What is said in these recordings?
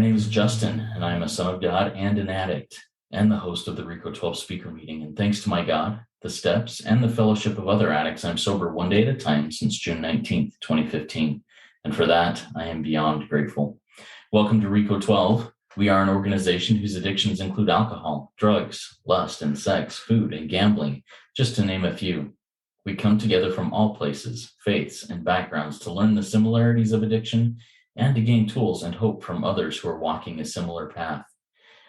My name is Justin, and I am a son of God and an addict, and the host of the RICO 12 speaker meeting. And thanks to my God, the steps, and the fellowship of other addicts, I'm sober one day at a time since June 19th, 2015. And for that, I am beyond grateful. Welcome to RICO 12. We are an organization whose addictions include alcohol, drugs, lust and sex, food, and gambling, just to name a few. We come together from all places, faiths, and backgrounds to learn the similarities of addiction and to gain tools and hope from others who are walking a similar path.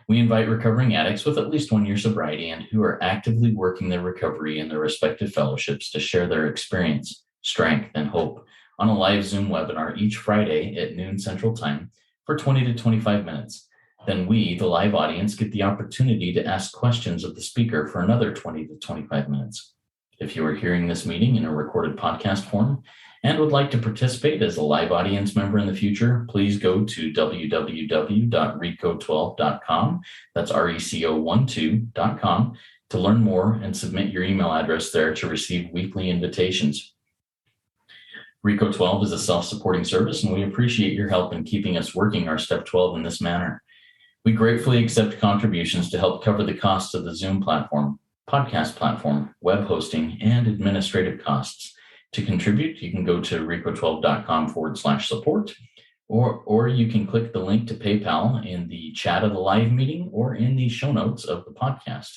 We invite recovering addicts with at least 1 year sobriety and who are actively working their recovery in their respective fellowships to share their experience, strength, and hope on a live Zoom webinar each Friday at noon Central Time for 20 to 25 minutes. Then we, the live audience, get the opportunity to ask questions of the speaker for another 20 to 25 minutes. If you are hearing this meeting in a recorded podcast form and would like to participate as a live audience member in the future, please go to www.rico12.com. That's RECO12.com to learn more and submit your email address there to receive weekly invitations. RICO 12 is a self-supporting service, and we appreciate your help in keeping us working our Step 12 in this manner. We gratefully accept contributions to help cover the costs of the Zoom platform, podcast platform, web hosting, and administrative costs. To contribute, you can go to rico12.com/support, or you can click the link to PayPal in the chat of the live meeting or in the show notes of the podcast.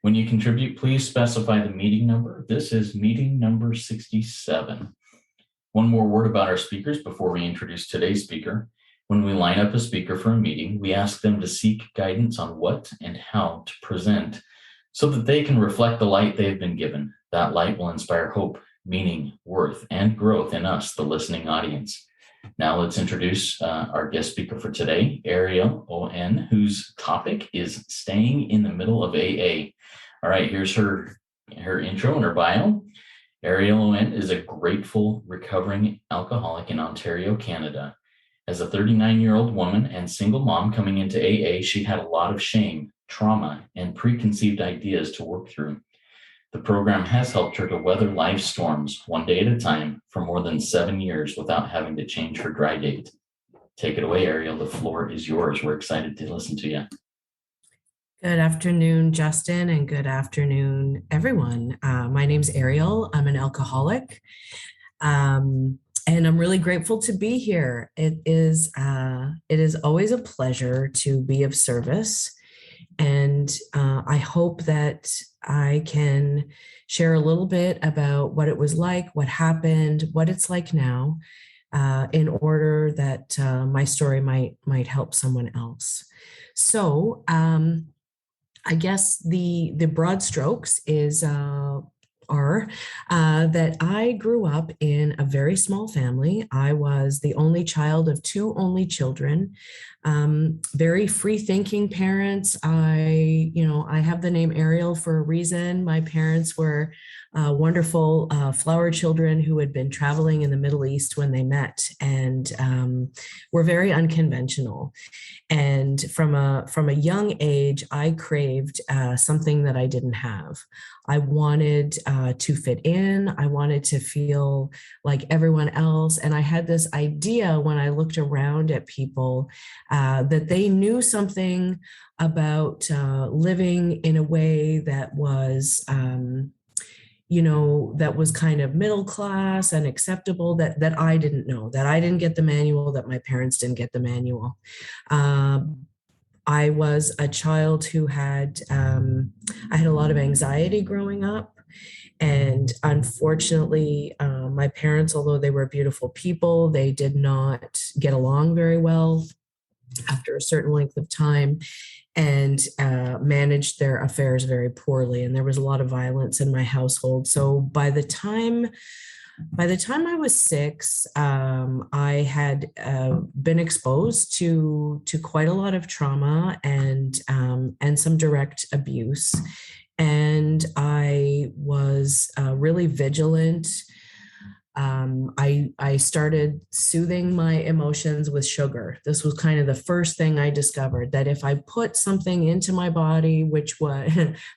When you contribute, please specify the meeting number. This is meeting number 67. One more word about our speakers before we introduce today's speaker. When we line up a speaker for a meeting, we ask them to seek guidance on what and how to present so that they can reflect the light they have been given. That light will inspire hope, meaning, worth, and growth in us, the listening audience. Now let's introduce our guest speaker for today, Ariel O'N, whose topic is staying in the middle of AA. All right, here's her intro and her bio. Ariel O'N is a grateful, recovering alcoholic in Ontario, Canada. As a 39-year-old woman and single mom coming into AA, she had a lot of shame, trauma, and preconceived ideas to work through. The program has helped her to weather life's storms one day at a time for more than 7 years without having to change her dry date. Take it away, Ariel. The floor is yours. We're excited to listen to you. Good afternoon, Justin, and good afternoon, everyone. My name's Ariel. I'm an alcoholic, and I'm really grateful to be here. It is always a pleasure to be of service, and I hope that I can share a little bit about what it was like, what happened, what it's like now, in order that my story might help someone else. So I guess the broad strokes are that I grew up in a very small family. I was the only child of two only children, very free-thinking parents. I have the name Ariel for a reason. My parents were wonderful flower children who had been traveling in the Middle East when they met, and were very unconventional. And from a young age, I craved something that I didn't have. I wanted to fit in. I wanted to feel like everyone else. And I had this idea when I looked around at people that they knew something about living in a way that was, that was kind of middle class and acceptable that I didn't know, that I didn't get the manual, that my parents didn't get the manual. I was a child who had, I had a lot of anxiety growing up. And unfortunately, my parents, although they were beautiful people, they did not get along very well after a certain length of time, and managed their affairs very poorly. And there was a lot of violence in my household. So by the time I was 6, I had been exposed to quite a lot of trauma and some direct abuse. And I was really vigilant. I started soothing my emotions with sugar. This was kind of the first thing I discovered, that if I put something into my body, which was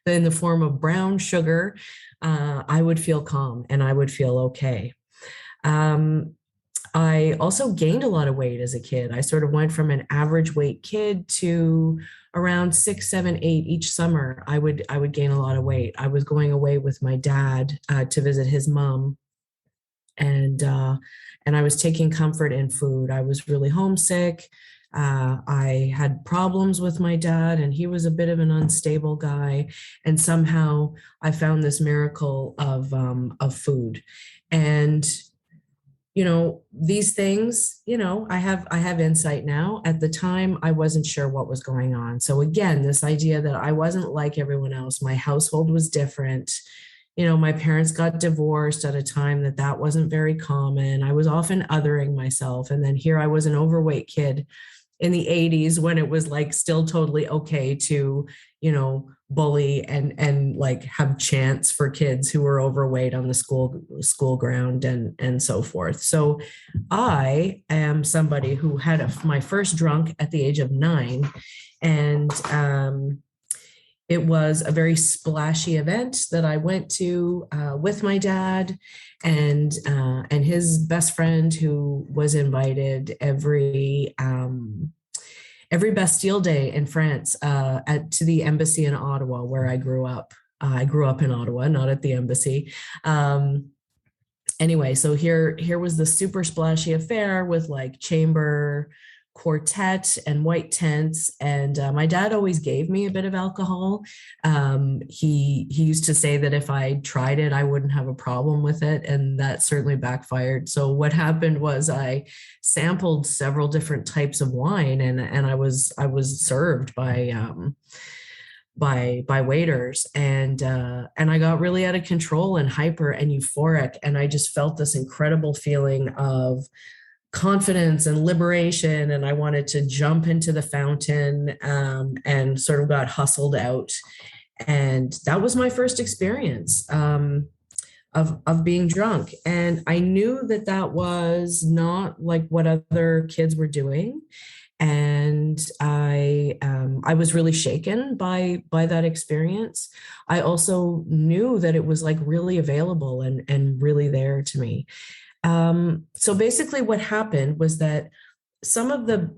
in the form of brown sugar, I would feel calm and I would feel okay. I also gained a lot of weight as a kid. I sort of went from an average weight kid to around 6, 7, 8 each summer. I would gain a lot of weight. I was going away with my dad to visit his mom, and I was taking comfort in food. I was really homesick. I had problems with my dad, and he was a bit of an unstable guy. And somehow I found this miracle of food, and these things, I have insight now. At the time, I wasn't sure what was going on. So again, this idea that I wasn't like everyone else, my household was different. My parents got divorced at a time that wasn't very common. I was often othering myself. And then here I was, an overweight kid in the 80s, when it was like still totally okay to, bully and like have chants for kids who were overweight on the school ground and so forth. So I am somebody who had my first drunk at the age of 9, and it was a very splashy event that I went to with my dad and his best friend, who was invited every Bastille Day in France to the embassy in Ottawa, where I grew up. I grew up in Ottawa, not at the embassy. Anyway, so here was the super splashy affair with like chamber quartet and white tents, and my dad always gave me a bit of alcohol. He used to say that if I tried it, I wouldn't have a problem with it, and that certainly backfired. So what happened was I sampled several different types of wine, and I was served by waiters, and I got really out of control and hyper and euphoric, and I just felt this incredible feeling of confidence and liberation, and I wanted to jump into the fountain, and sort of got hustled out. And that was my first experience of being drunk, and I knew that was not like what other kids were doing. And I was really shaken by that experience. I also knew that it was like really available and really there to me. So basically what happened was that some of the,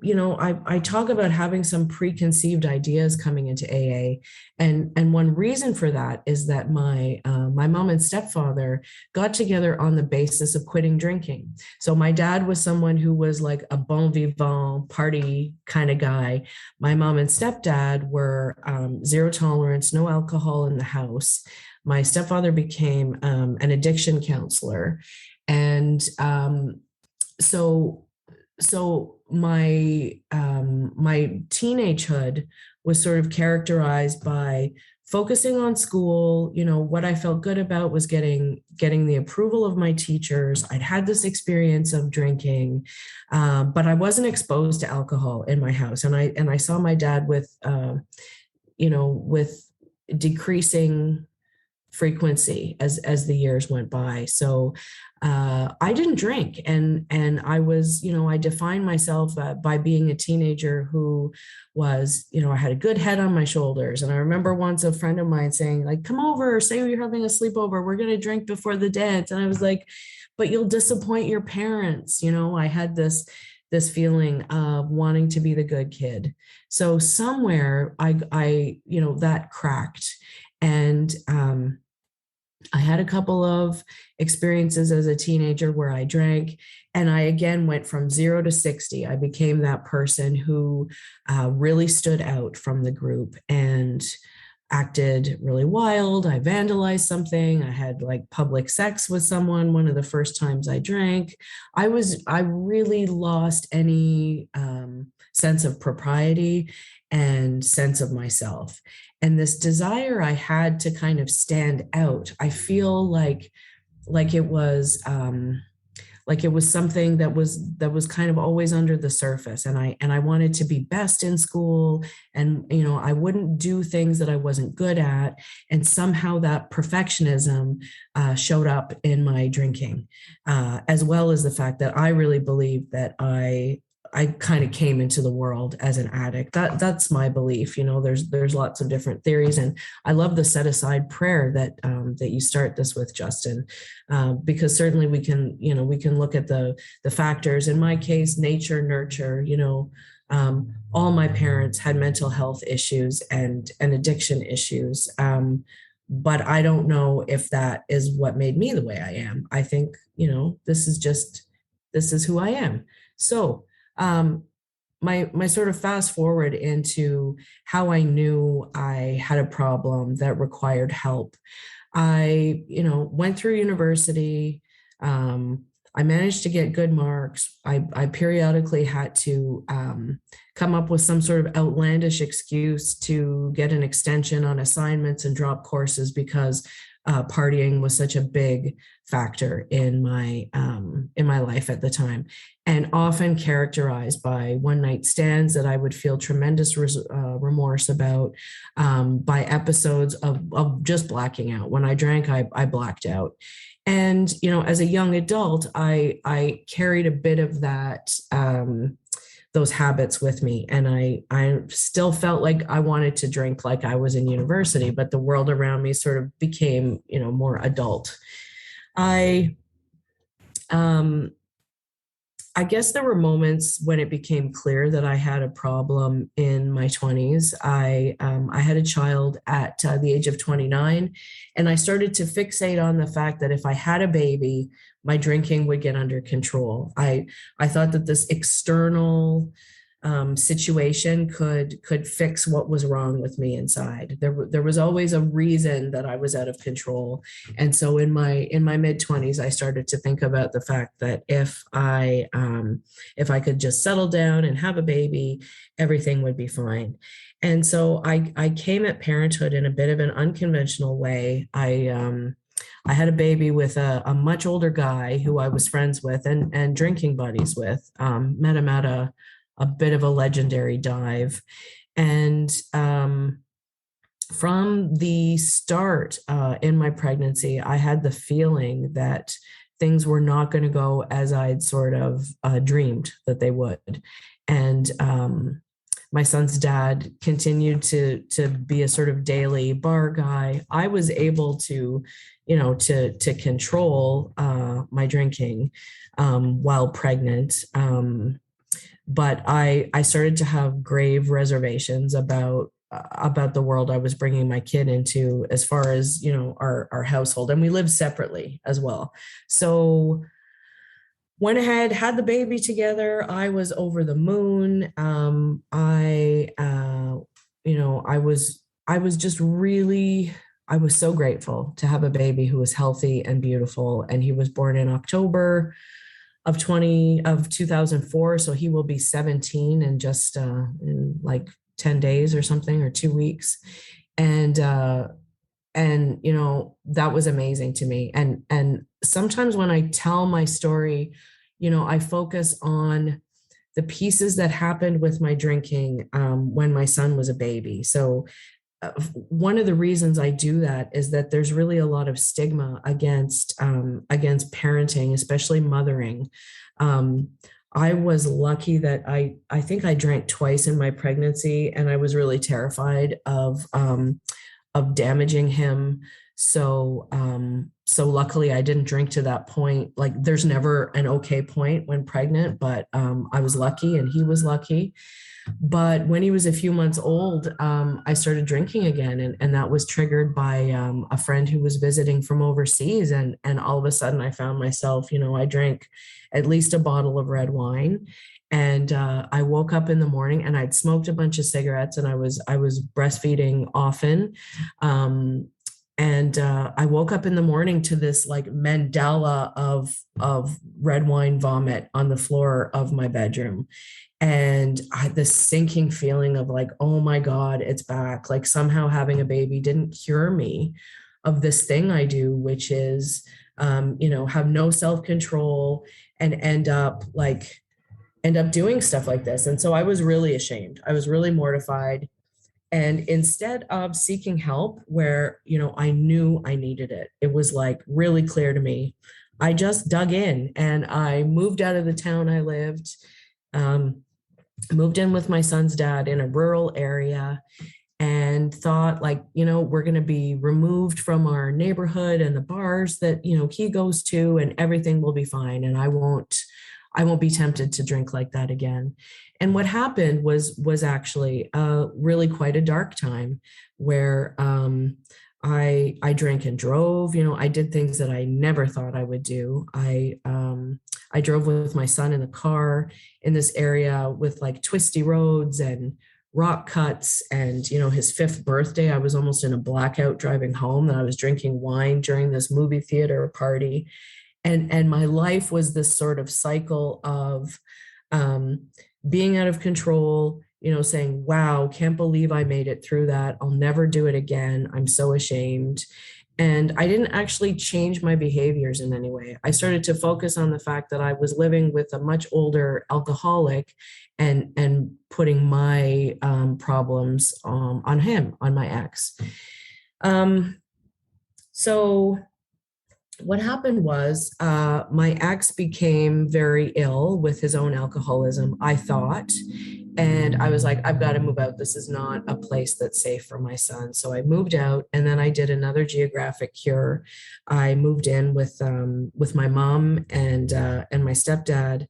I talk about having some preconceived ideas coming into AA. And one reason for that is that my mom and stepfather got together on the basis of quitting drinking. So my dad was someone who was like a bon vivant party kind of guy. My mom and stepdad were zero tolerance, no alcohol in the house. My stepfather became an addiction counselor. And so my teenagehood was sort of characterized by focusing on school. What I felt good about was getting the approval of my teachers. I'd had this experience of drinking, but I wasn't exposed to alcohol in my house. And I saw my dad with decreasing frequency as the years went by. So I didn't drink, and I was, I defined myself by being a teenager who was, I had a good head on my shoulders. And I remember once a friend of mine saying, like, come over, say you're having a sleepover, we're going to drink before the dance. And I was like, but you'll disappoint your parents. I had this feeling of wanting to be the good kid. So somewhere I that cracked. And I had a couple of experiences as a teenager where I drank, and I again went from 0 to 60. I became that person who really stood out from the group and acted really wild. I vandalized something. I had like public sex with someone one of the first times I drank. I really lost any sense of propriety and sense of myself. And this desire I had to kind of stand out, I feel like it was something that was kind of always under the surface. And I wanted to be best in school, and I wouldn't do things that I wasn't good at. And somehow that perfectionism showed up in my drinking, as well as the fact that I really believed that I I kind of came into the world as an addict. That's my belief. There's lots of different theories, and I love the set aside prayer that you start this with, Justin, because certainly we can look at the factors. In my case, nature, nurture. All my parents had mental health issues and addiction issues. But I don't know if that is what made me the way I am. I think, this is who I am. So, my sort of fast forward into how I knew I had a problem that required help. I, went through university. I managed to get good marks. I periodically had to come up with some sort of outlandish excuse to get an extension on assignments and drop courses because partying was such a big factor in my life at the time, and often characterized by one night stands that I would feel tremendous remorse about, by episodes of just blacking out. When I drank, I blacked out. And, as a young adult, I carried a bit of that, those habits with me. And I still felt like I wanted to drink like I was in university, but the world around me sort of became, more adult. I, um, I guess there were moments when it became clear that I had a problem in my 20s. I had a child at the age of 29, and I started to fixate on the fact that if I had a baby, my drinking would get under control. I thought that this external situation could fix what was wrong with me inside. There was always a reason that I was out of control, and so in my mid 20s, I started to think about the fact that if I could just settle down and have a baby, everything would be fine. And so I came at parenthood in a bit of an unconventional way. I had a baby with a much older guy who I was friends with and drinking buddies with. Met him at a bit of a legendary dive. And from the start in my pregnancy, I had the feeling that things were not going to go as I'd sort of dreamed that they would. And my son's dad continued to be a sort of daily bar guy. I was able to, to control my drinking while pregnant. But I started to have grave reservations about the world I was bringing my kid into, as far as our household, and we lived separately as well. So went ahead, had the baby together. I was over the moon. I was just really. I was so grateful to have a baby who was healthy and beautiful, and he was born in October of 2004, so he will be 17 in just in like 10 days or something, or 2 weeks. And that was amazing to me. And sometimes when I tell my story, I focus on the pieces that happened with my drinking when my son was a baby. So one of the reasons I do that is that there's really a lot of stigma against parenting, especially mothering. I was lucky that I think I drank twice in my pregnancy, and I was really terrified of damaging him. So luckily I didn't drink to that point. Like, there's never an okay point when pregnant, but I was lucky and he was lucky. But when he was a few months old, I started drinking again. And that was triggered by a friend who was visiting from overseas. And all of a sudden I found myself, I drank at least a bottle of red wine. And I woke up in the morning and I'd smoked a bunch of cigarettes, and I was breastfeeding often. And I woke up in the morning to this like mandala of red wine vomit on the floor of my bedroom. And I had this sinking feeling of like, oh my God, it's back. Like, somehow having a baby didn't cure me of this thing I do, which is, have no self-control and end up doing stuff like this. And so I was really ashamed. I was really mortified. And instead of seeking help where, I knew I needed it, it was like really clear to me. I just dug in and I moved out of the town I lived. Um, moved in with my son's dad in a rural area and thought like, we're going to be removed from our neighborhood and the bars that, he goes to, and everything will be fine. And I won't be tempted to drink like that again. And what happened was actually really quite a dark time where I drank and drove. I did things that I never thought I would do. I drove with my son in the car in this area with like twisty roads and rock cuts. And his 5th birthday, I was almost in a blackout driving home, and I was drinking wine during this movie theater party. And my life was this sort of cycle of being out of control, saying, wow, can't believe I made it through that. I'll never do it again. I'm so ashamed. And I didn't actually change my behaviors in any way. I started to focus on the fact that I was living with a much older alcoholic and putting my problems on him, on my ex. So what happened was my ex became very ill with his own alcoholism, I thought. And I was like, I've got to move out. This is not a place that's safe for my son. So I moved out, and then I did another geographic cure. I moved in with my mom and my stepdad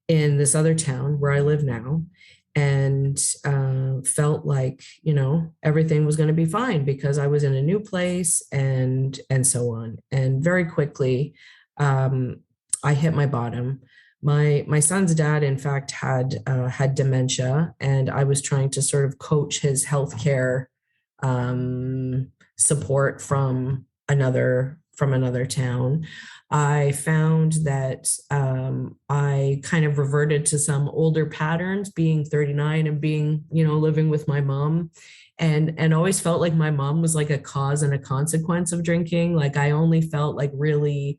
in this other town where I live now, and felt like everything was going to be fine because I was in a new place and so on. And very quickly, I hit my bottom. My son's dad, in fact, had dementia, and I was trying to sort of coach his healthcare support from another town. I found that I kind of reverted to some older patterns, being 39 and being, living with my mom, and always felt like my mom was like a cause and a consequence of drinking. Like I only felt like really,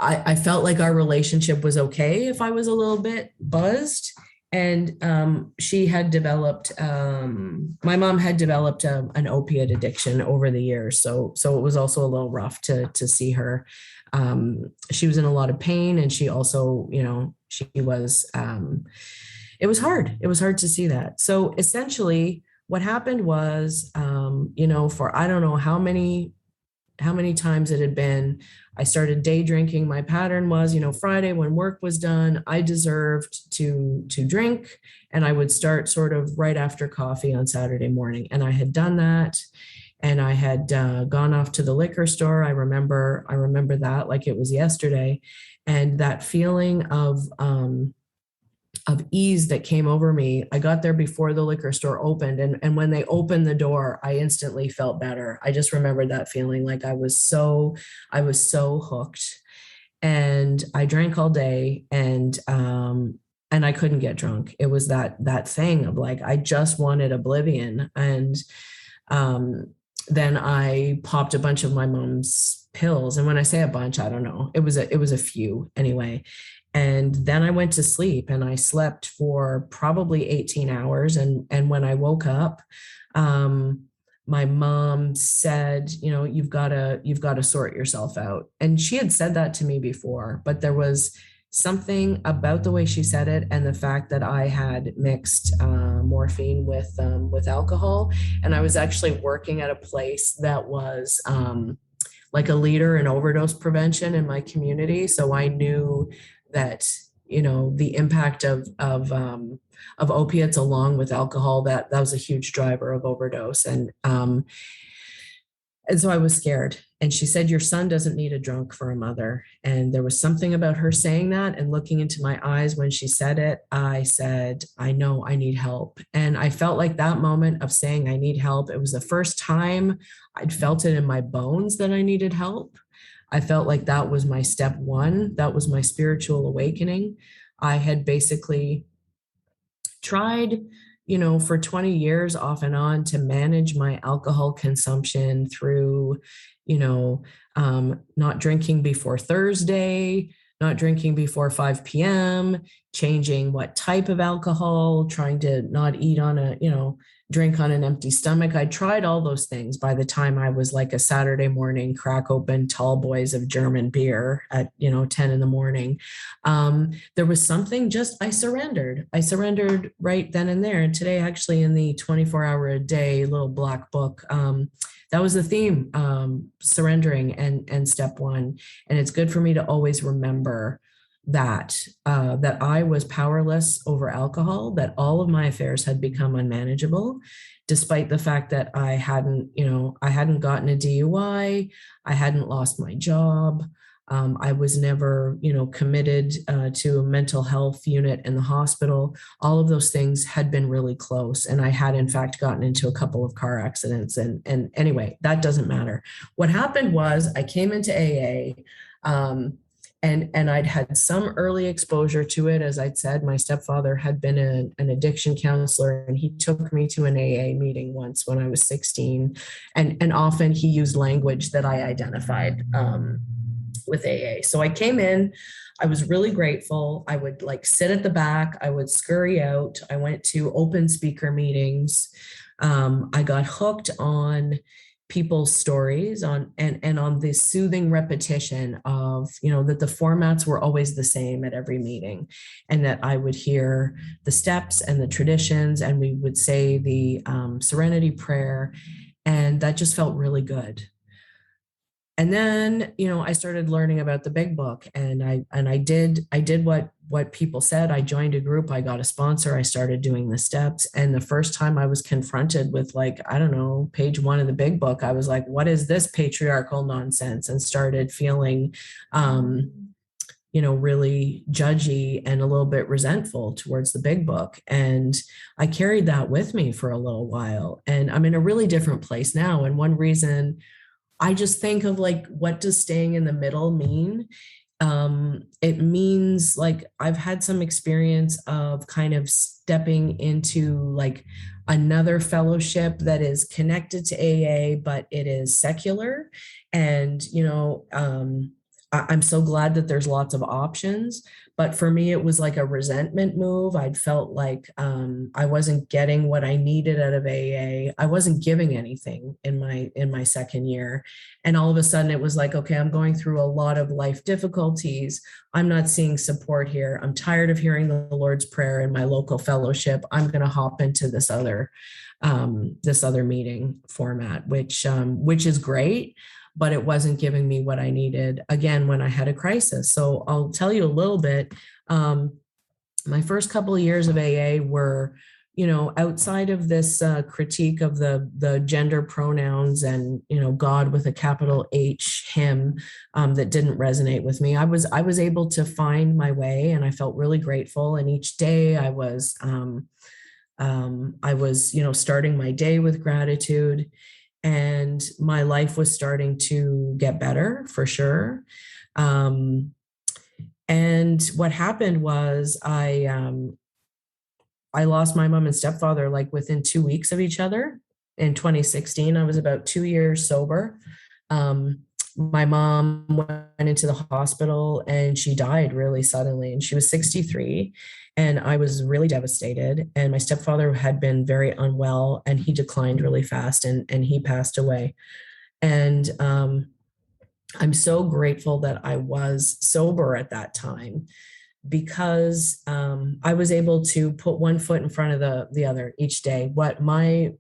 I felt like our relationship was okay if I was a little bit buzzed. And she had developed, my mom had developed an opiate addiction over the years. So it was also a little rough to see her. She was in a lot of pain, and she also, she was, it was hard. It was hard to see that. So essentially what happened was, for I don't know how many times it had been, I started day drinking. My pattern was, Friday when work was done, I deserved to drink, and I would start sort of right after coffee on Saturday morning. And I had done that, and I had gone off to the liquor store. I remember that like it was yesterday, and that feeling of ease that came over me. I got there before the liquor store opened. And when they opened the door, I instantly felt better. I just remembered that feeling like I was so hooked. And I drank all day, and I couldn't get drunk. It was that thing of like, I just wanted oblivion. And then I popped a bunch of my mom's pills. And when I say a bunch, I don't know. It was a few anyway. And then I went to sleep, and I slept for probably 18 hours. And when I woke up, my mom said, you've got to sort yourself out. And she had said that to me before, but there was something about the way she said it, and the fact that I had mixed morphine with alcohol. And I was actually working at a place that was like a leader in overdose prevention in my community. So I knew that, the impact of opiates along with alcohol, that was a huge driver of overdose. And so I was scared. And she said, your son doesn't need a drunk for a mother. And there was something about her saying that, and looking into my eyes when she said it, I said, I know I need help. And I felt like that moment of saying I need help, it was the first time I'd felt it in my bones that I needed help. I felt like that was my step one. That was my spiritual awakening. I had basically tried, for 20 years off and on to manage my alcohol consumption through, not drinking before Thursday, not drinking before 5 p.m., changing what type of alcohol, trying to not eat on drink on an empty stomach. I tried all those things by the time I was like a Saturday morning, crack open tall boys of German beer at, 10 in the morning. There was something just, I surrendered. I surrendered right then and there. And today, actually, in the 24-hour a day little black book, that was the theme, surrendering and step one. And it's good for me to always remember that I was powerless over alcohol, that all of my affairs had become unmanageable, despite the fact that I hadn't gotten a DUI, I hadn't lost my job. I was never, committed to a mental health unit in the hospital. All of those things had been really close. And I had, in fact, gotten into a couple of car accidents. And anyway, that doesn't matter. What happened was I came into AA. And I'd had some early exposure to it. As I'd said, my stepfather had been an addiction counselor, and he took me to an AA meeting once when I was 16. And often he used language that I identified with AA. So I came in, I was really grateful. I would like sit at the back, I would scurry out. I went to open speaker meetings. I got hooked on people's stories and on the soothing repetition of, that the formats were always the same at every meeting, and that I would hear the steps and the traditions, and we would say the serenity prayer, and that just felt really good. And then, I started learning about the big book, and I did what people said. I joined a group, I got a sponsor, I started doing the steps. And the first time I was confronted with, like, I don't know, page 1 of the big book, I was like, what is this patriarchal nonsense? And started feeling, really judgy and a little bit resentful towards the big book. And I carried that with me for a little while. And I'm in a really different place now. And one reason I just think of, like, what does staying in the middle mean? It means, like, I've had some experience of kind of stepping into like another fellowship that is connected to AA, but it is secular. And, I'm so glad that there's lots of options. But for me, it was like a resentment move. I'd felt like I wasn't getting what I needed out of AA. I wasn't giving anything in my second year. And all of a sudden it was like, okay, I'm going through a lot of life difficulties. I'm not seeing support here. I'm tired of hearing the Lord's Prayer in my local fellowship. I'm going to hop into this other meeting format, which is great, but it wasn't giving me what I needed, again, when I had a crisis. So I'll tell you a little bit. My first couple of years of AA were, outside of this critique of the gender pronouns and, God with a capital H, him, that didn't resonate with me. I was able to find my way, and I felt really grateful. And each day I was, starting my day with gratitude. And my life was starting to get better, for sure. And what happened was I lost my mom and stepfather like within 2 weeks of each other. In 2016, I was about 2 years sober. My mom went into the hospital and she died really suddenly, and she was 63. And I was really devastated. And my stepfather had been very unwell, and he declined really fast, and he passed away. And I'm so grateful that I was sober at that time, because I was able to put one foot in front of the other each day. I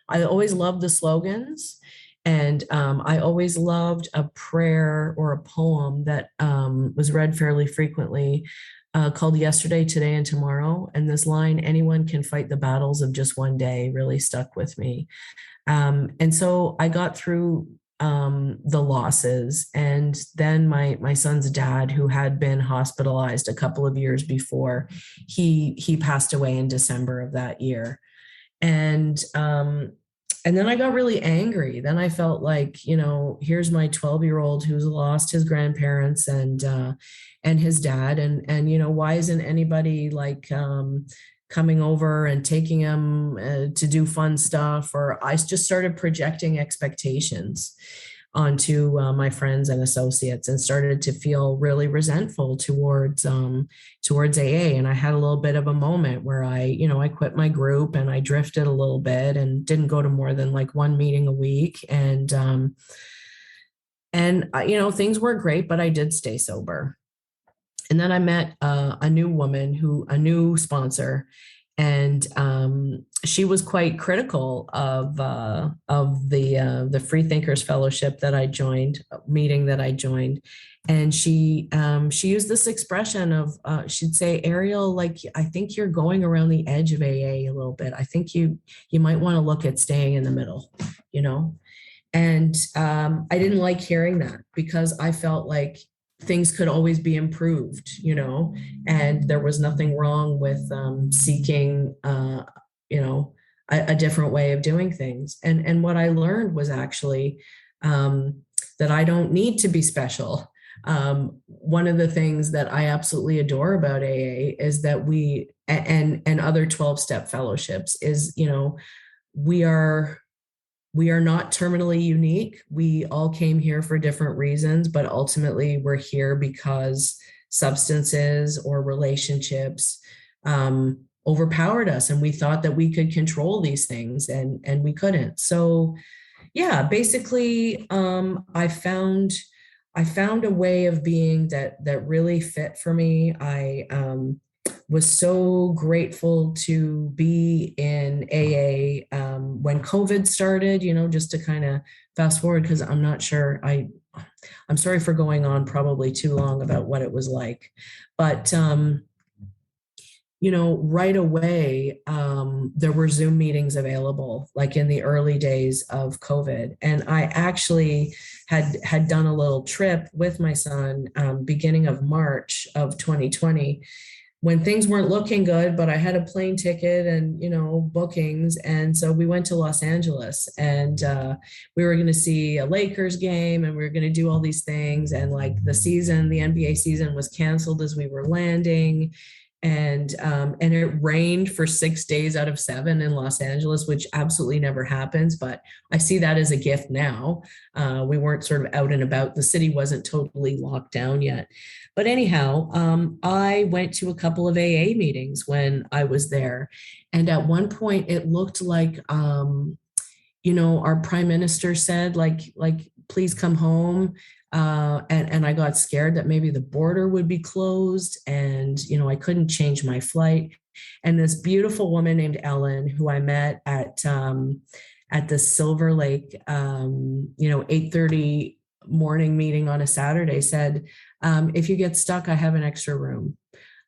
always loved the slogans. And I always loved a prayer or a poem that was read fairly frequently, called Yesterday, Today, and Tomorrow. And this line, anyone can fight the battles of just one day, really stuck with me. And so I got through the losses. And then my son's dad, who had been hospitalized a couple of years before, he passed away in December of that year. And then I got really angry. Then I felt like, here's my 12-year-old who's lost his grandparents and his dad. And why isn't anybody like coming over and taking him to do fun stuff? Or I just started projecting expectations. onto my friends and associates, and started to feel really resentful towards AA. And I had a little bit of a moment where I quit my group and I drifted a little bit and didn't go to more than like one meeting a week. And things weren't great, but I did stay sober. And then I met a new sponsor, and she was quite critical of the Free Thinkers Fellowship that I joined, meeting that I joined, and she used this expression of she'd say, Ariel, like, I think you're going around the edge of AA a little bit. I think you might want to look at staying in the middle, you know. And I didn't like hearing that, because I felt like things could always be improved, and there was nothing wrong with seeking, a different way of doing things. And what I learned was actually that I don't need to be special. One of the things that I absolutely adore about AA is that and other 12-step fellowships is, we are not terminally unique. We all came here for different reasons, but ultimately we're here because substances or relationships overpowered us, and we thought that we could control these things, and we couldn't. So yeah, basically, I found a way of being that really fit for me. I was so grateful to be in AA when COVID started, just to kind of fast forward, because I'm not sure, I'm sorry for going on probably too long about what it was like. But, right away, there were Zoom meetings available, like in the early days of COVID. And I actually had done a little trip with my son beginning of March of 2020, when things weren't looking good, but I had a plane ticket and, bookings. And so we went to Los Angeles, and we were going to see a Lakers game, and we were going to do all these things. And like the NBA season was canceled as we were landing. And it rained for 6 days out of 7 in Los Angeles, which absolutely never happens. But I see that as a gift now. We weren't sort of out and about. The city wasn't totally locked down yet. But anyhow, I went to a couple of AA meetings when I was there. And at one point, it looked like, our prime minister said, like, please come home. And I got scared that maybe the border would be closed, and, I couldn't change my flight. And this beautiful woman named Ellen, who I met at the Silver Lake, 8:30 morning meeting on a Saturday, said, if you get stuck, I have an extra room.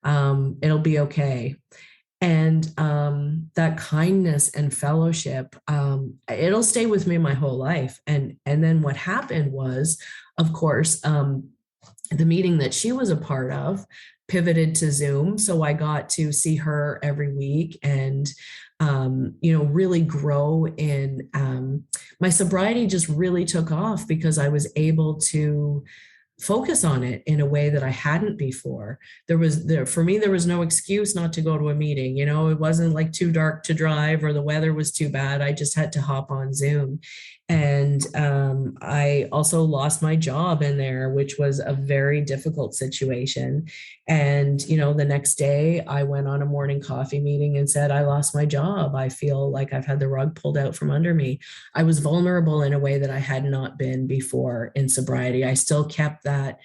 It'll be okay. And that kindness and fellowship, it'll stay with me my whole life. And then what happened was, of course, the meeting that she was a part of pivoted to Zoom. So I got to see her every week and, really grow in my sobriety. Just really took off because I was able to focus on it in a way that I hadn't before. For me, there was no excuse not to go to a meeting. It wasn't like too dark to drive or the weather was too bad. I just had to hop on Zoom. And I also lost my job in there, which was a very difficult situation. And, the next day I went on a morning coffee meeting and said, I lost my job. I feel like I've had the rug pulled out from under me. I was vulnerable in a way that I had not been before in sobriety. I still kept that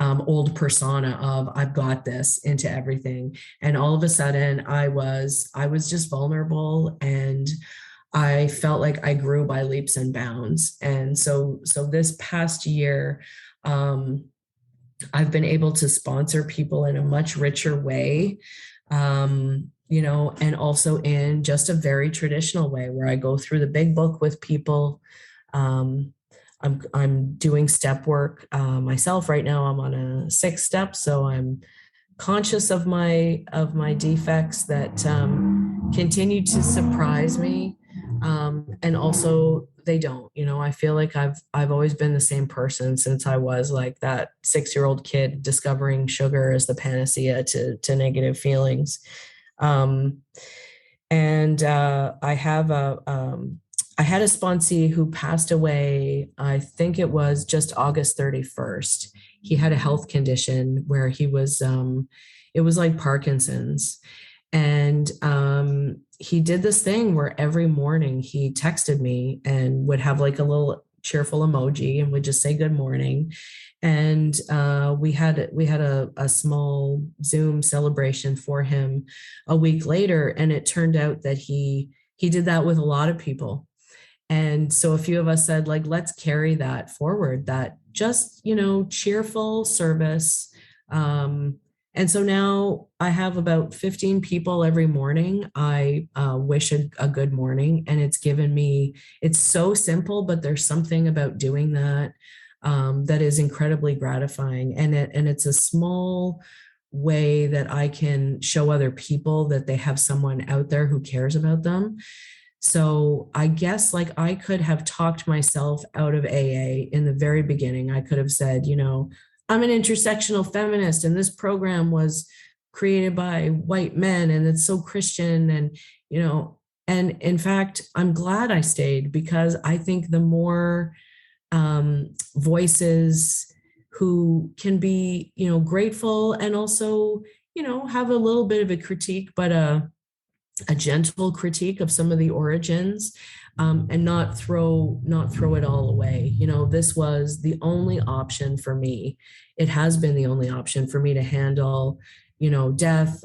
old persona of I've got this into everything. And all of a sudden I was just vulnerable, and I felt like I grew by leaps and bounds. And so this past year, I've been able to sponsor people in a much richer way, and also in just a very traditional way where I go through the big book with people. I'm doing step work myself right now. I'm on a 6th step, so I'm conscious of my defects that continue to surprise me, and also they don't. I feel like I've always been the same person since I was like that 6-year-old kid discovering sugar as the panacea to negative feelings. And I have I had a sponsee who passed away, I think it was just August 31st. He had a health condition where it was like Parkinson's. And he did this thing where every morning he texted me and would have like a little cheerful emoji and would just say good morning. And we had a small Zoom celebration for him a week later, and it turned out that he did that with a lot of people. And so a few of us said, like, let's carry that forward, that just, cheerful service. And so now I have about 15 people every morning. I wish a good morning, and it's so simple, but there's something about doing that that is incredibly gratifying. And it's a small way that I can show other people that they have someone out there who cares about them. So I guess like I could have talked myself out of AA in the very beginning. I could have said, I'm an intersectional feminist and this program was created by white men and it's so Christian and in fact, I'm glad I stayed because I think the more voices who can be, grateful and also, have a little bit of a critique, but a gentle critique of some of the origins, and not throw it all away. This was the only option for me. It has been the only option for me to handle, death,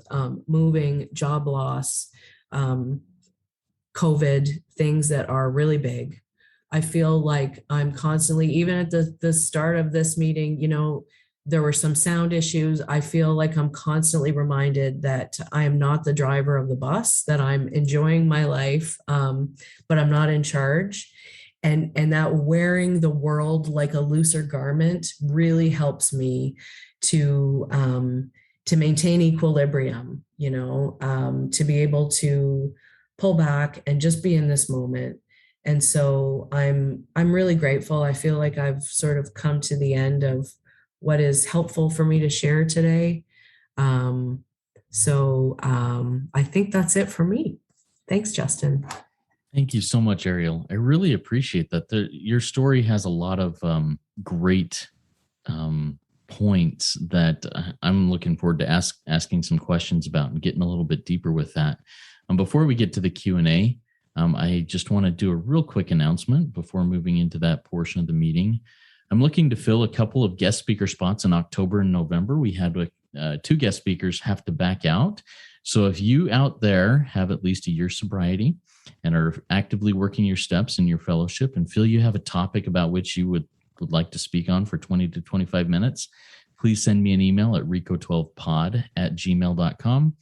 moving, job loss, COVID, things that are really big. I feel like I'm constantly, even at the start of this meeting, there were some sound issues. I feel like I'm constantly reminded that I am not the driver of the bus, that I'm enjoying my life, but I'm not in charge. And that wearing the world like a looser garment really helps me to maintain equilibrium, to be able to pull back and just be in this moment. And so I'm really grateful. I feel like I've sort of come to the end of what is helpful for me to share today. I think that's it for me. Thanks, Justin. Thank you so much, Ariel. I really appreciate that. Your story has a lot of great points that I'm looking forward to asking some questions about and getting a little bit deeper with that. Before we get to the Q&A, I just want to do a real quick announcement before moving into that portion of the meeting. I'm looking to fill a couple of guest speaker spots in October and November. We had 2 guest speakers have to back out. So if you out there have at least a year's sobriety and are actively working your steps in your fellowship and feel you have a topic about which you would like to speak on for 20 to 25 minutes, please send me an email at rico12pod@gmail.com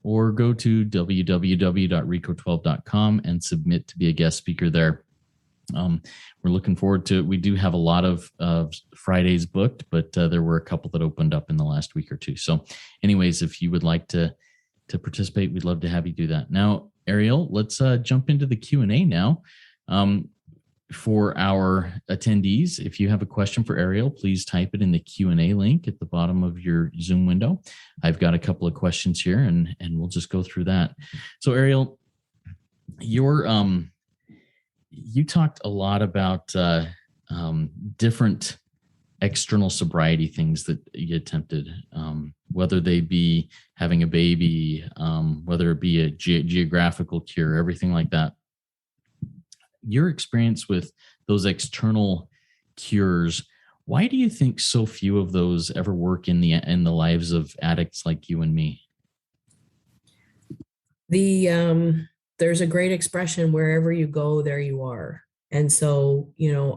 or go to www.rico12.com and submit to be a guest speaker there. We're looking forward to it. We do have a lot of Fridays booked, but there were a couple that opened up in the last week or two. So anyways, if you would like to participate, we'd love to have you do that. Now, Ariel, let's jump into the Q&A now. For our attendees, if you have a question for Ariel, please type it in the Q&A link at the bottom of your Zoom window. I've got a couple of questions here and we'll just go through that. So Ariel, you talked a lot about different external sobriety things that you attempted, whether they be having a baby, whether it be a geographical cure, everything like that. Your experience with those external cures, why do you think so few of those ever work in the lives of addicts like you and me? There's a great expression, wherever you go, there you are. And so,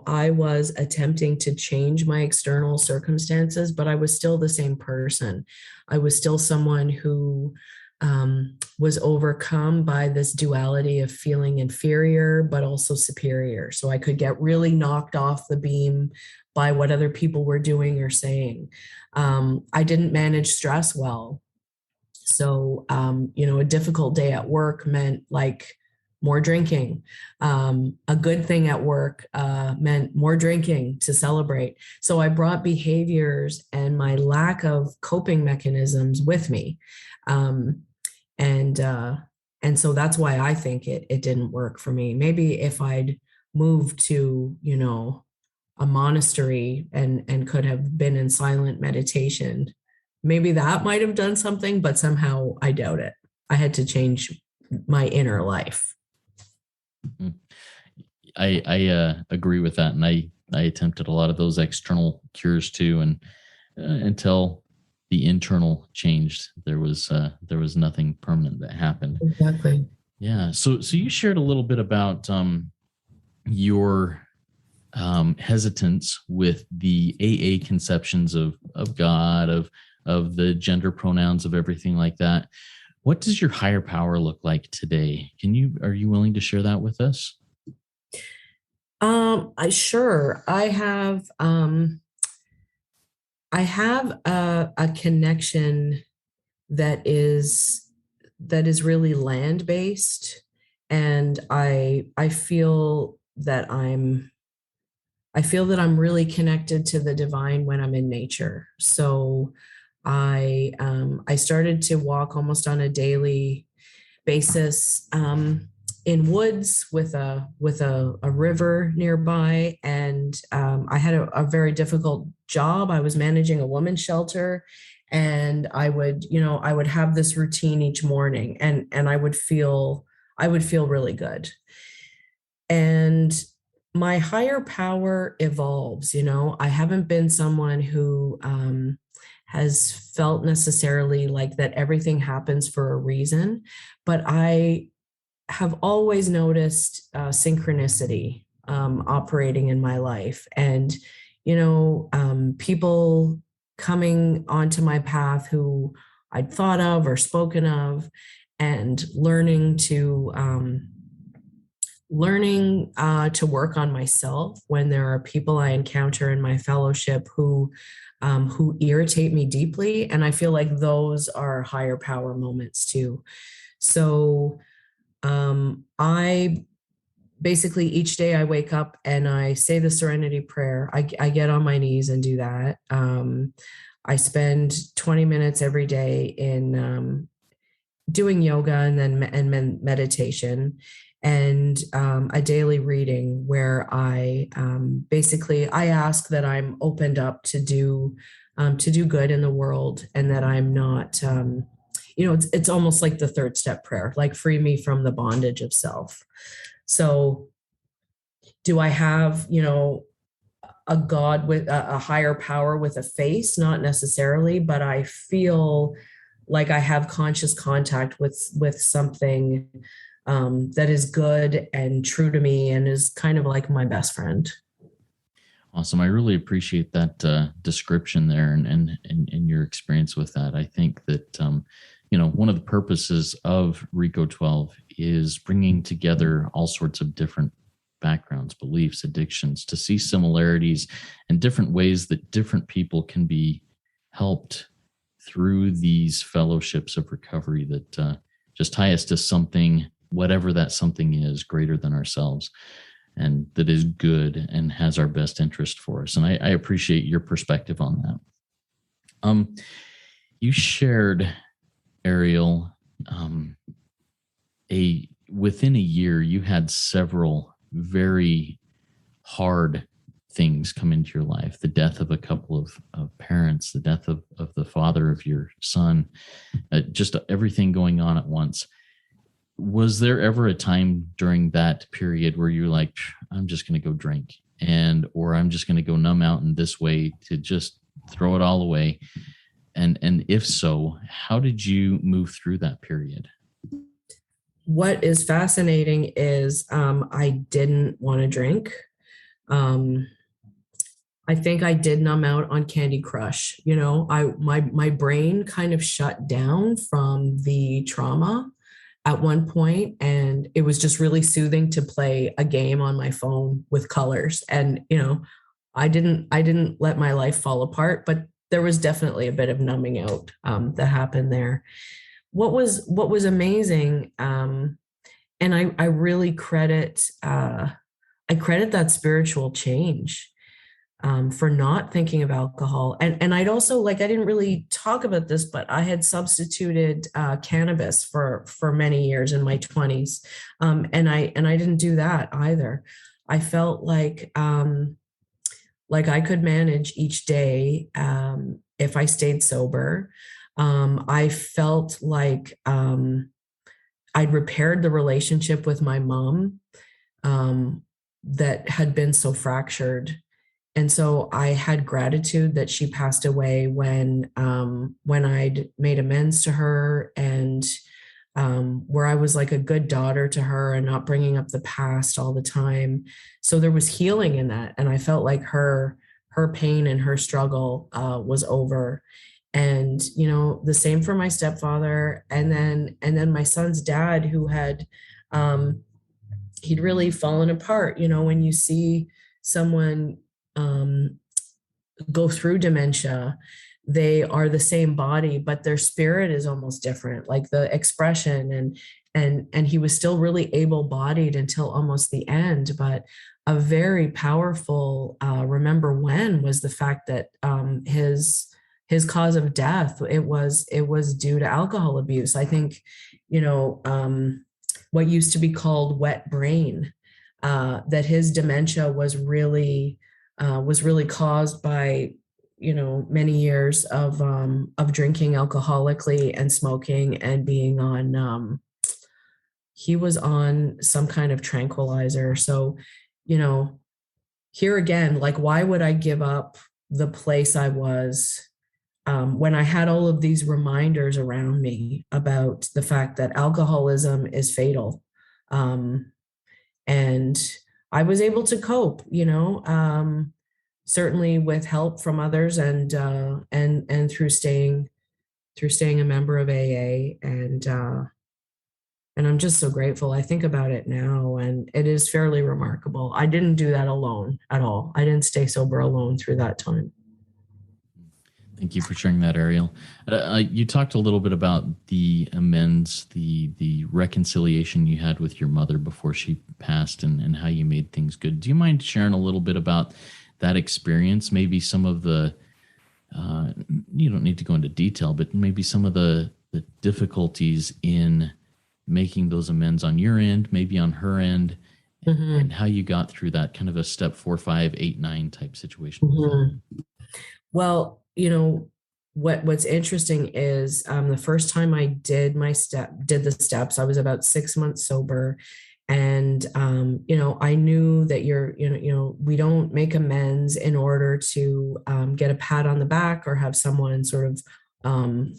I was attempting to change my external circumstances, but I was still the same person. I was still someone who was overcome by this duality of feeling inferior, but also superior. So I could get really knocked off the beam by what other people were doing or saying. I didn't manage stress well. So, a difficult day at work meant like more drinking. A good thing at work meant more drinking to celebrate. So I brought behaviors and my lack of coping mechanisms with me. And so that's why I think it didn't work for me. Maybe if I'd moved to, a monastery and could have been in silent meditation, maybe that might have done something, but somehow I doubt it. I had to change my inner life. Mhm. I agree with that, and I attempted a lot of those external cures too, and until the internal changed, there was nothing permanent that happened. Exactly. Yeah. So you shared a little bit about your hesitance with the AA conceptions of God, of the gender pronouns, of everything like that. What does your higher power look like today? Are you willing to share that with us? I have a connection that is really land based, and I feel that I'm really connected to the divine when I'm in nature. So I started to walk almost on a daily basis, in woods with a river nearby, and I had a very difficult job. I was managing a women's shelter, and I would have this routine each morning, and I would feel really good. And my higher power evolves. I haven't been someone who has felt necessarily like that everything happens for a reason, but I have always noticed synchronicity operating in my life, and people coming onto my path who I'd thought of or spoken of, and learning to work on myself when there are people I encounter in my fellowship who irritate me deeply, and I feel like those are higher power moments too. So I basically, each day I wake up and I say the serenity prayer. I get on my knees and do that. I spend 20 minutes every day in doing yoga and then meditation, and a daily reading where I basically I ask that I'm opened up to do good in the world, and that I'm not it's almost like the third step prayer, like free me from the bondage of self. So do I have a God with a higher power with a face? Not necessarily, but I feel like I have conscious contact with something that is good and true to me, and is kind of like my best friend. Awesome. I really appreciate that description there, and your experience with that. I think that one of the purposes of Rico 12 is bringing together all sorts of different backgrounds, beliefs, addictions, to see similarities and different ways that different people can be helped through these fellowships of recovery that just tie us to something, whatever that something is, greater than ourselves, and that is good and has our best interest for us. And I appreciate your perspective on that. You shared, Ariel, within a year, you had several very hard things come into your life: the death of a couple of parents, the death of the father of your son, just everything going on at once. Was there ever a time during that period where you're like, I'm just going to go drink, or I'm just going to go numb out in this way to just throw it all away? And if so, how did you move through that period? What is fascinating is I didn't want to drink. Um, I think I did numb out on Candy Crush. My brain kind of shut down from the trauma at one point, and it was just really soothing to play a game on my phone with colors. And I didn't let my life fall apart, but there was definitely a bit of numbing out that happened there. What was amazing, and I really credit I credit that spiritual change. for not thinking of alcohol. And I'd also, like, I didn't really talk about this, but I had substituted cannabis for many years in my 20s. And I didn't do that either. I felt like I could manage each day if I stayed sober. I felt like I'd repaired the relationship with my mom that had been so fractured. And so I had gratitude that she passed away when I'd made amends to her, and where I was like a good daughter to her and not bringing up the past all the time. So there was healing in that, and I felt like her pain and her struggle was over. And the same for my stepfather, and then my son's dad, who had he'd really fallen apart. When you see someone go through dementia, they are the same body, but their spirit is almost different, like the expression. And he was still really able-bodied until almost the end. But a very powerful remember when was the fact that his cause of death, it was due to alcohol abuse. I think what used to be called wet brain, that his dementia was really caused by many years of drinking alcoholically and smoking and being on he was on some kind of tranquilizer. So here again, like, why would I give up the place I was when I had all of these reminders around me about the fact that alcoholism is fatal? And I was able to cope, certainly with help from others, and through staying a member of AA, and I'm just so grateful. I think about it now, and it is fairly remarkable. I didn't do that alone at all. I didn't stay sober alone through that time. Thank you for sharing that, Ariel. You talked a little bit about the amends, the reconciliation you had with your mother before she passed, and how you made things good. Do you mind sharing a little bit about that experience? Maybe some of the, you don't need to go into detail, but maybe some of the difficulties in making those amends on your end, maybe on her end, and how you got through that, kind of a step 4, 5, 8, 9 type situation. Well, what's interesting is the first time I did the steps, I was about 6 months sober. And, I knew that we don't make amends in order to get a pat on the back or have someone sort of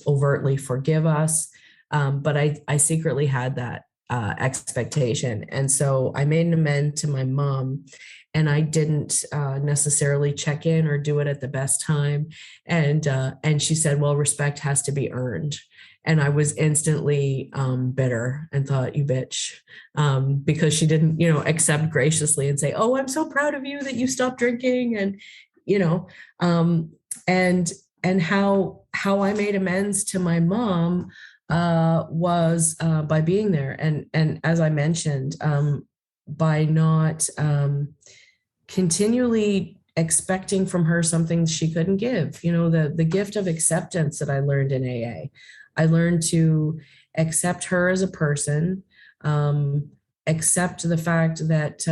overtly forgive us. But I secretly had that expectation. And so I made an amend to my mom, and I didn't necessarily check in or do it at the best time. And she said, well, respect has to be earned. And I was instantly bitter and thought, you bitch, because she didn't, accept graciously and say, oh, I'm so proud of you that you stopped drinking. And, and how I made amends to my mom was by being there. And as I mentioned, by not continually expecting from her something she couldn't give, the gift of acceptance that I learned in AA. I learned to accept her as a person, accept the fact that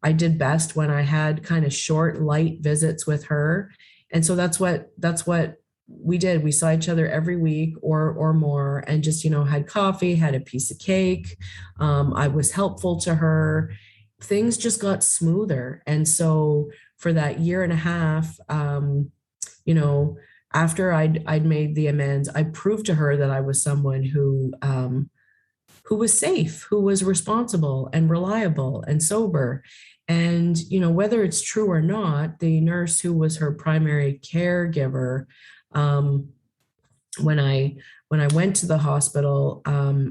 I did best when I had kind of short, light visits with her. And so that's what we did. We saw each other every week or more, and just, had coffee, had a piece of cake. I was helpful to her. Things just got smoother. And so for that year and a half, after I'd made the amends, I proved to her that I was someone who was safe, who was responsible and reliable and sober. And, whether it's true or not, the nurse who was her primary caregiver, when I went to the hospital,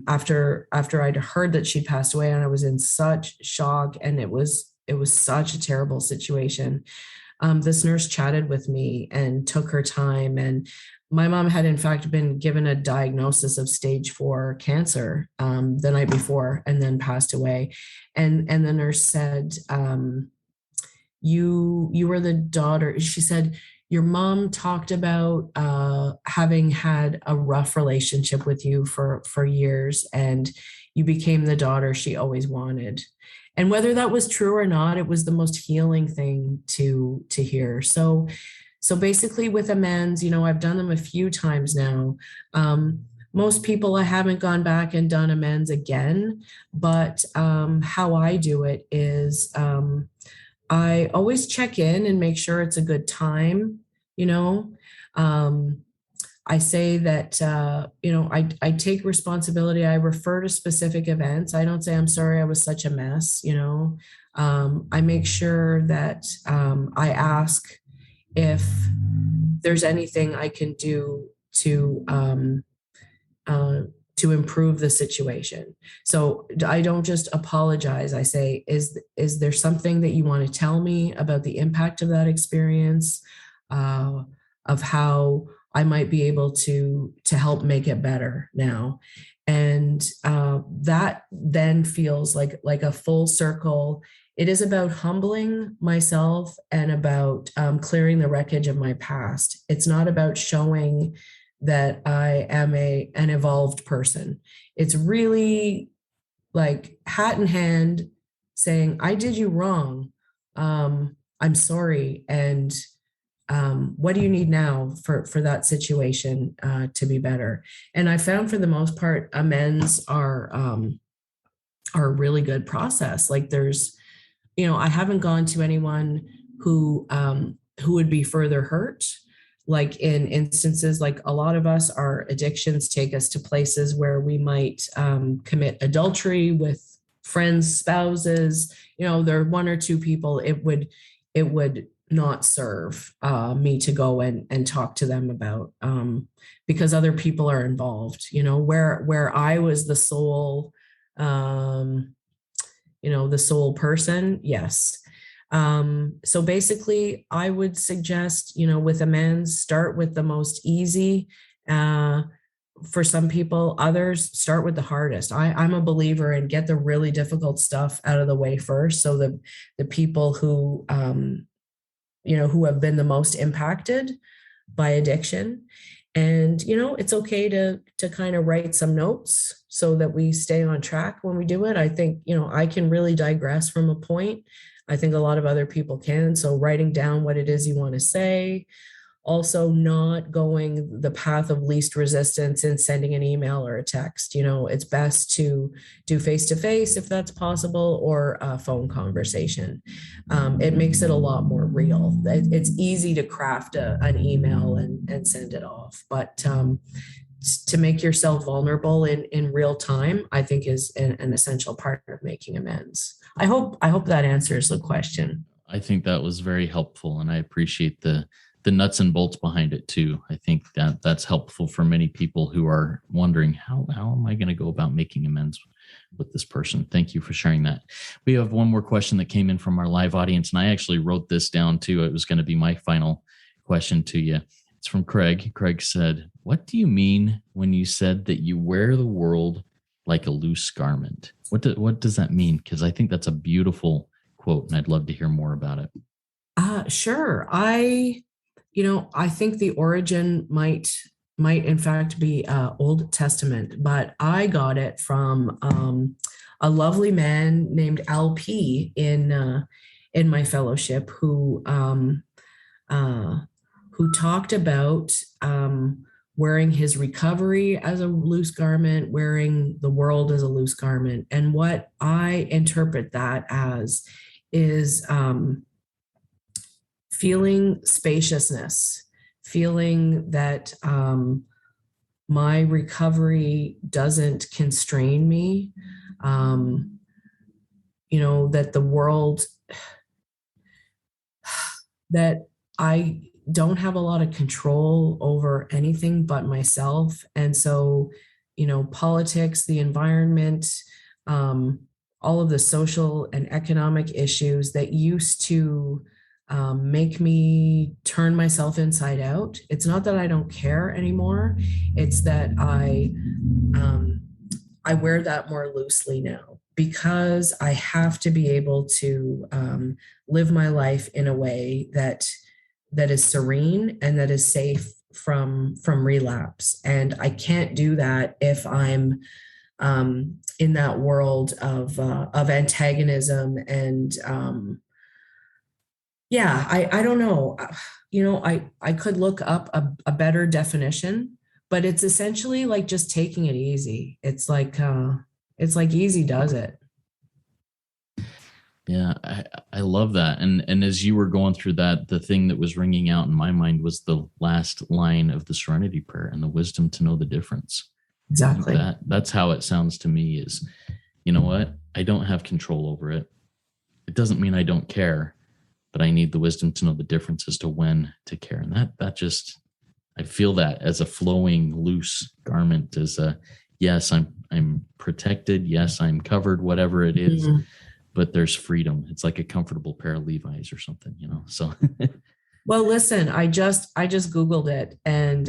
after I'd heard that she passed away, and I was in such shock, and it was such a terrible situation. This nurse chatted with me and took her time. And my mom had in fact been given a diagnosis of stage 4 cancer the night before, and then passed away. And the nurse said, you were the daughter. She said your mom talked about having had a rough relationship with you for years, and you became the daughter she always wanted. And whether that was true or not, it was the most healing thing to hear. So basically, with amends, I've done them a few times now. Most people, I haven't gone back and done amends again, but how I do it is I always check in and make sure it's a good time. I say that, I take responsibility. I refer to specific events. I don't say, I'm sorry, I was such a mess. I make sure that I ask if there's anything I can do to improve the situation. So I don't just apologize. I say, is there something that you want to tell me about the impact of that experience, of how I might be able to help make it better now? And that then feels like a full circle. It is about humbling myself and about clearing the wreckage of my past. It's not about showing that I am an evolved person. It's really like hat in hand saying, I did you wrong. I'm sorry. And what do you need now for that situation to be better? And I found for the most part, amends are a really good process. Like there's, I haven't gone to anyone who would be further hurt. Like in instances, like a lot of us, our addictions take us to places where we might commit adultery with friends, spouses. There are one or two people it would not serve me to go and talk to them about, because other people are involved. Where I was the sole, the sole person. Yes. So basically, I would suggest, with amends, start with the most easy. For some people, others start with the hardest. I'm a believer in get the really difficult stuff out of the way first, so the people who who have been the most impacted by addiction. And it's okay to kind of write some notes so that we stay on track when we do it. I think I can really digress from a point. I think a lot of other people can. So writing down what it is you want to say, also not going the path of least resistance and sending an email or a text. It's best to do face-to-face if that's possible, or a phone conversation. It makes it a lot more real. It's easy to craft an email and send it off, but to make yourself vulnerable in real time, I think is an essential part of making amends. I hope that answers the question. I think that was very helpful, and I appreciate the nuts and bolts behind it too. I think that's helpful for many people who are wondering, how am I going to go about making amends with this person? Thank you for sharing that. We have one more question that came in from our live audience, and I actually wrote this down too. It was going to be my final question to you. It's from Craig. Craig said, what do you mean when you said that you wear the world like a loose garment? What does that mean? Because I think that's a beautiful quote, and I'd love to hear more about it. Sure. I think the origin might in fact be Old Testament, but I got it from a lovely man named LP in my fellowship who talked about wearing his recovery as a loose garment, wearing the world as a loose garment. And what I interpret that as is feeling spaciousness, feeling that my recovery doesn't constrain me, that the world, that I don't have a lot of control over anything but myself. And so, politics, the environment, all of the social and economic issues that used to make me turn myself inside out. It's not that I don't care anymore. It's that I wear that more loosely now, because I have to be able to live my life in a way that is serene and that is safe from relapse. And I can't do that if I'm in that world of antagonism and I don't know. I could look up a better definition, but it's essentially like just taking it easy. It's like easy does it. Yeah, I love that. And as you were going through that, the thing that was ringing out in my mind was the last line of the Serenity Prayer, and the wisdom to know the difference. Exactly. That's how it sounds to me is, you know what? I don't have control over it. It doesn't mean I don't care, but I need the wisdom to know the difference as to when to care. And that just, I feel that as a flowing, loose garment, as a, yes, I'm protected. Yes, I'm covered, whatever it is, but there's freedom. It's like a comfortable pair of Levi's or something, so. Well, listen, I just Googled it, and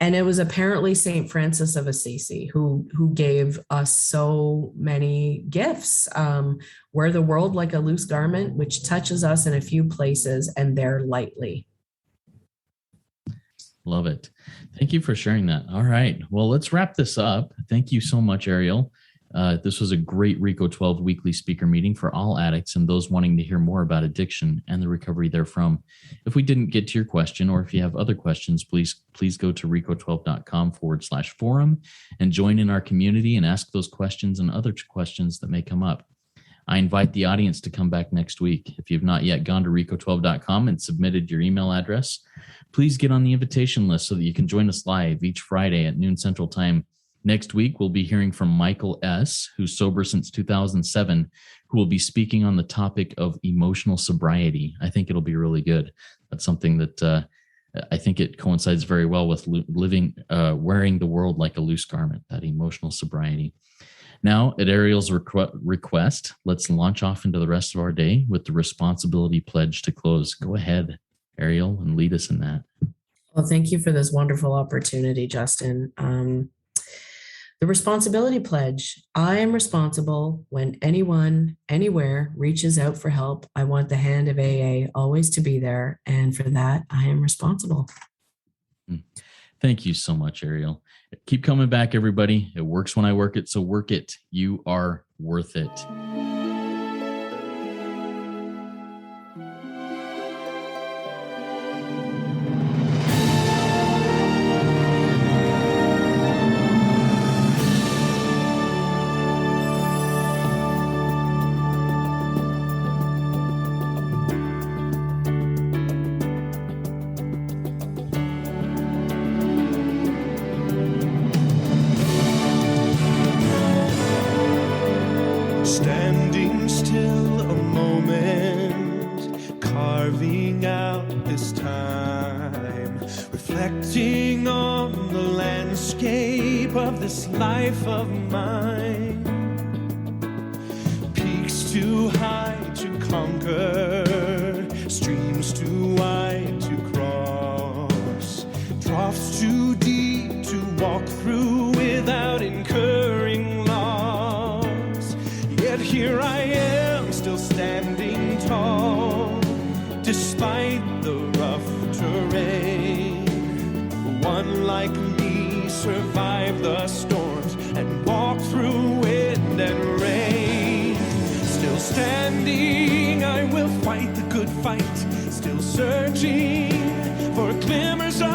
it was apparently St. Francis of Assisi who gave us so many gifts. Wear the world like a loose garment, which touches us in a few places and there lightly. Love it. Thank you for sharing that. All right. Well, let's wrap this up. Thank you so much, Ariel. This was a great RICO 12 weekly speaker meeting for all addicts and those wanting to hear more about addiction and the recovery therefrom. If we didn't get to your question, or if you have other questions, please go to rico12.com/forum and join in our community and ask those questions and other questions that may come up. I invite the audience to come back next week. If you've not yet gone to rico12.com and submitted your email address, please get on the invitation list so that you can join us live each Friday at noon Central Time. Next week, we'll be hearing from Michael S., who's sober since 2007, who will be speaking on the topic of emotional sobriety. I think it'll be really good. That's something that I think it coincides very well with wearing the world like a loose garment, that emotional sobriety. Now, at Ariel's request, let's launch off into the rest of our day with the responsibility pledge to close. Go ahead, Ariel, and lead us in that. Well, thank you for this wonderful opportunity, Justin. The responsibility pledge. I am responsible when anyone, anywhere reaches out for help. I want the hand of AA always to be there. And for that, I am responsible. Thank you so much, Ariel. Keep coming back, everybody. It works when I work it, so work it. You are worth it. Standing still a moment, carving out this time, reflecting on the landscape of this life of mine. Peaks too high to conquer, streams too wide to cross, troughs too deep to walk through without incurring loss. Yet here I am, still standing tall, despite the rough terrain. One like me survived the storms and walked through wind and rain. Still standing, I will fight the good fight, still searching for glimmers of